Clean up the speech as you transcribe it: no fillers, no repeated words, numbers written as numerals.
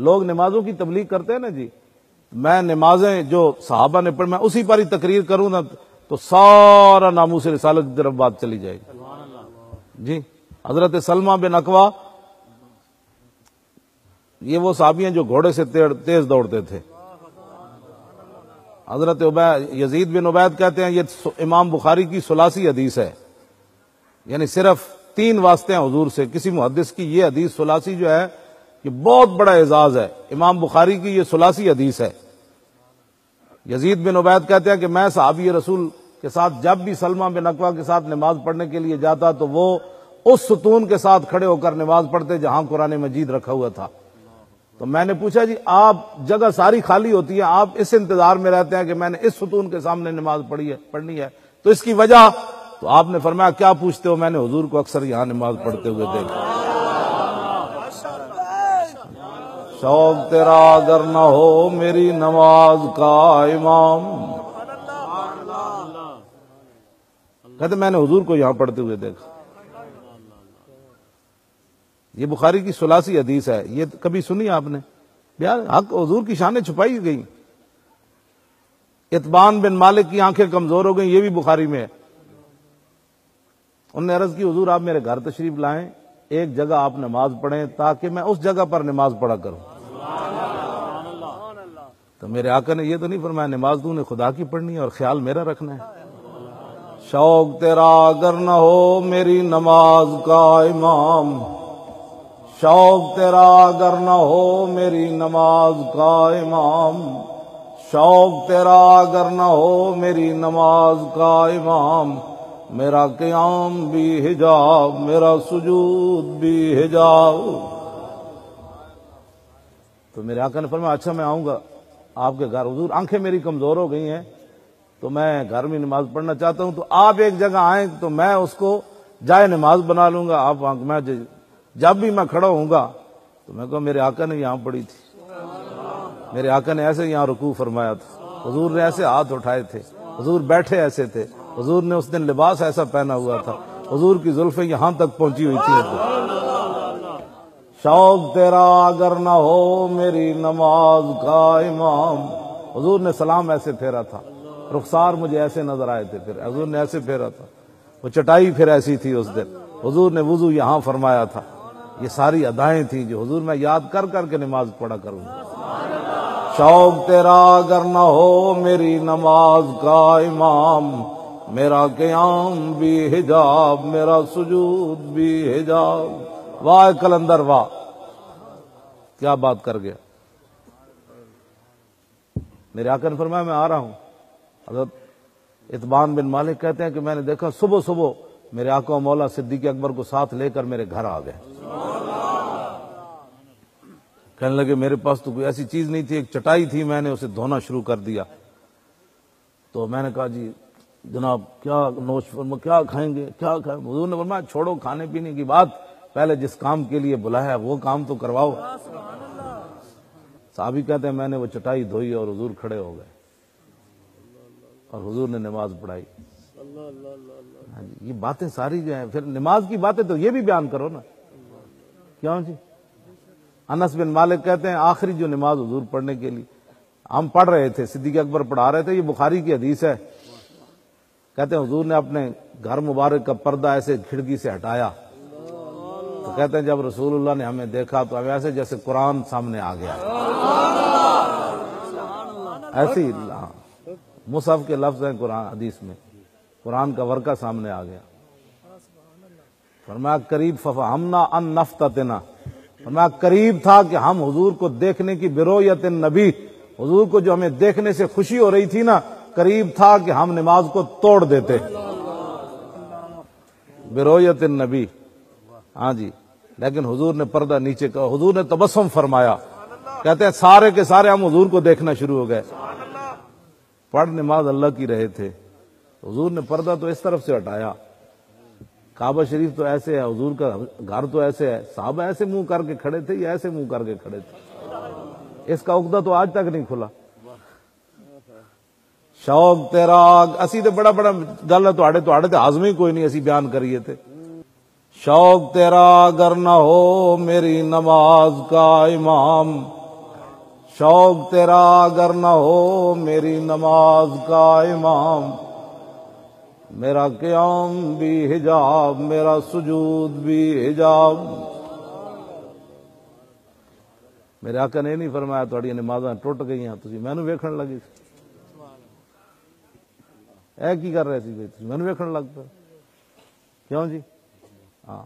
لوگ نمازوں کی تبلیغ کرتے ہیں نا جی، میں نمازیں جو صحابہ نے پڑھ میں اسی پر ہی تقریر کروں نا تو سارا ناموس رسالت کی طرف بات چلی جائے گی جی۔ حضرت سلمہ بن اکوا یہ وہ صحابی ہیں جو گھوڑے سے تیز دوڑتے تھے۔ حضرت یزید بن عبید کہتے ہیں یہ امام بخاری کی ثلاثی حدیث ہے، یعنی صرف 3 واسطے ہیں حضور سے، کسی محدث کی یہ حدیث ثلاثی جو ہے یہ بہت بڑا اعزاز ہے، امام بخاری کی یہ ثلاثی حدیث ہے۔ یزید بن عبید کہتے ہیں کہ میں صحابی رسول کے ساتھ جب بھی سلمہ بن اکوا کے ساتھ نماز پڑھنے کے لیے جاتا تو وہ اس ستون کے ساتھ کھڑے ہو کر نماز پڑھتے جہاں قرآن مجید رکھا ہوا تھا۔ تو میں نے پوچھا جی آپ جگہ ساری خالی ہوتی ہے، آپ اس انتظار میں رہتے ہیں کہ میں نے اس ستون کے سامنے نماز پڑھنی ہے، تو اس کی وجہ؟ تو آپ نے فرمایا کیا پوچھتے ہو، میں نے حضور کو اکثر یہاں نماز پڑھتے ہوئے دیکھا۔ شوق تیرا اگر نہ ہو میری نماز کا امام، کہتے میں نے حضور کو یہاں پڑھتے ہوئے دیکھا۔ یہ بخاری کی ثلاثی حدیث ہے، یہ کبھی سنی آپ نے؟ حق حضور کی شانیں چھپائی گئی۔ اتبان بن مالک کی آنکھیں کمزور ہو گئیں، یہ بھی بخاری میں ہے۔ انہوں نے عرض کی حضور آپ میرے گھر تشریف لائیں، ایک جگہ آپ نماز پڑھیں تاکہ میں اس جگہ پر نماز پڑھا کروں۔ تو میرے آقا نے یہ تو نہیں فرمایا نماز تو نے خدا کی پڑھنی ہے اور خیال میرا رکھنا ہے۔ شوق تیرا اگر نہ ہو میری نماز کا امام، شوق تیرا اگر نہ ہو میری نماز کا امام، شوق تیرا اگر نہ ہو میری نماز کا امام، میرا قیام بھی حجاب میرا سجود بھی حجاب۔ تو میرے آقا نے فرمایا اچھا میں آؤں گا آپ کے گھر، حضور آنکھیں میری کمزور ہو گئی ہیں تو میں گھر میں نماز پڑھنا چاہتا ہوں، تو آپ ایک جگہ آئیں تو میں اس کو جائے نماز بنا لوں گا، آپ میں جب بھی میں کھڑا ہوں گا تو میں کہوں میرے آقا نے یہاں پڑھی تھی، میرے آقا نے ایسے یہاں رکوع فرمایا تھا، حضور نے ایسے ہاتھ اٹھائے تھے، حضور بیٹھے ایسے تھے، حضور نے اس دن لباس ایسا پہنا ہوا تھا، حضور کی زلفیں یہاں تک پہنچی ہوئی تھی۔ شوق تیرا اگر نہ ہو میری نماز کا امام، حضور نے سلام ایسے پھیرا تھا، رخسار مجھے ایسے نظر آئے تھے، پھر حضور نے ایسے پھیرا تھا، وہ چٹائی پھر ایسی تھی اس دن، حضور نے وضو یہاں فرمایا تھا۔ یہ ساری ادائیں تھیں جو حضور میں یاد کر کر کے نماز پڑھا کروں۔ شوق تیرا اگر نہ ہو میری نماز کا امام، میرا قیام بھی حجاب میرا سجود بھی حجاب۔ واہ کلندر واہ، کیا بات کر گیا۔ میرے آقا نے فرمایا میں آ رہا ہوں۔ حضرت اتبان بن مالک کہتے ہیں کہ میں نے دیکھا صبح صبح میرے آقا و مولا صدیق اکبر کو ساتھ لے کر میرے گھر آ گئے۔ کہنے لگے میرے پاس تو کوئی ایسی چیز نہیں تھی، ایک چٹائی تھی، میں نے اسے دھونا شروع کر دیا۔ تو میں نے کہا جی جناب کیا نوش فرما، کیا کھائیں گے، کیا کھائیں؟ حضور نے فرمایا چھوڑو کھانے پینے کی بات، پہلے جس کام کے لیے بلایا ہے وہ کام تو کرواؤ۔ صحابی کہتے ہیں میں نے وہ چٹائی دھوئی اور حضور کھڑے ہو گئے اور حضور نے نماز پڑھائی۔ یہ باتیں ساری جو ہیں، پھر نماز کی باتیں تو یہ بھی بیان کرو نا، کیوں جی؟ انس بن مالک کہتے ہیں آخری جو نماز حضور پڑھنے کے لیے ہم پڑھ رہے تھے، صدیق اکبر پڑھا رہے تھے، یہ بخاری کی حدیث ہے، کہتے ہیں حضور نے اپنے گھر مبارک کا پردہ ایسے کھڑکی سے ہٹایا، تو کہتے ہیں جب رسول اللہ نے ہمیں دیکھا تو ہمیں ایسے جیسے قرآن سامنے آ گیا، ایسی مصحف کے لفظ ہیں قرآن حدیث میں، قرآن کا ورقہ سامنے آ گیا۔ فرمایا قریب ففہمنا ان نفتتنا، فرمایا قریب تھا کہ ہم حضور کو دیکھنے کی برؤیت النبی، حضور کو جو ہمیں دیکھنے سے خوشی ہو رہی تھی نا، قریب تھا کہ ہم نماز کو توڑ دیتے، برؤیت النبی۔ ہاں جی، لیکن حضور نے پردہ نیچے کا، حضور نے تبسم فرمایا، کہتے ہیں سارے کے سارے ہم حضور کو دیکھنا شروع ہو گئے، پڑھ نماز اللہ کی رہے تھے، حضور نے پردہ تو اس طرف سے ہٹایا، کعبہ شریف تو ایسے ہے، حضور کا گھر تو ایسے ہے، صحابہ ایسے منہ کر کے کھڑے تھے یا ایسے منہ کر کے کھڑے تھے، اس کا عقدہ تو آج تک نہیں کھلا۔ شوق تیرا اسی تے بڑا بڑا گل ہے، تو ہاضمے ہی کوئی نہیں، اسی بیان کریے تھے۔ شوق تیرا اگر نہ ہو میری نماز کا امام، شوق تیرا اگر نہ ہو میری نماز کا امام، میرا قیام بھی حجاب، میرا سجود بھی حجاب۔ میرے آقا نے نہیں فرمایا تھوڑی نمازاں ٹوٹ گئی ہیں تسی مینوں ویکھن لگے اے کی کر رہے سی بھائی، تسی مینوں ویکھن لگ پے کیوں جی؟ ہاں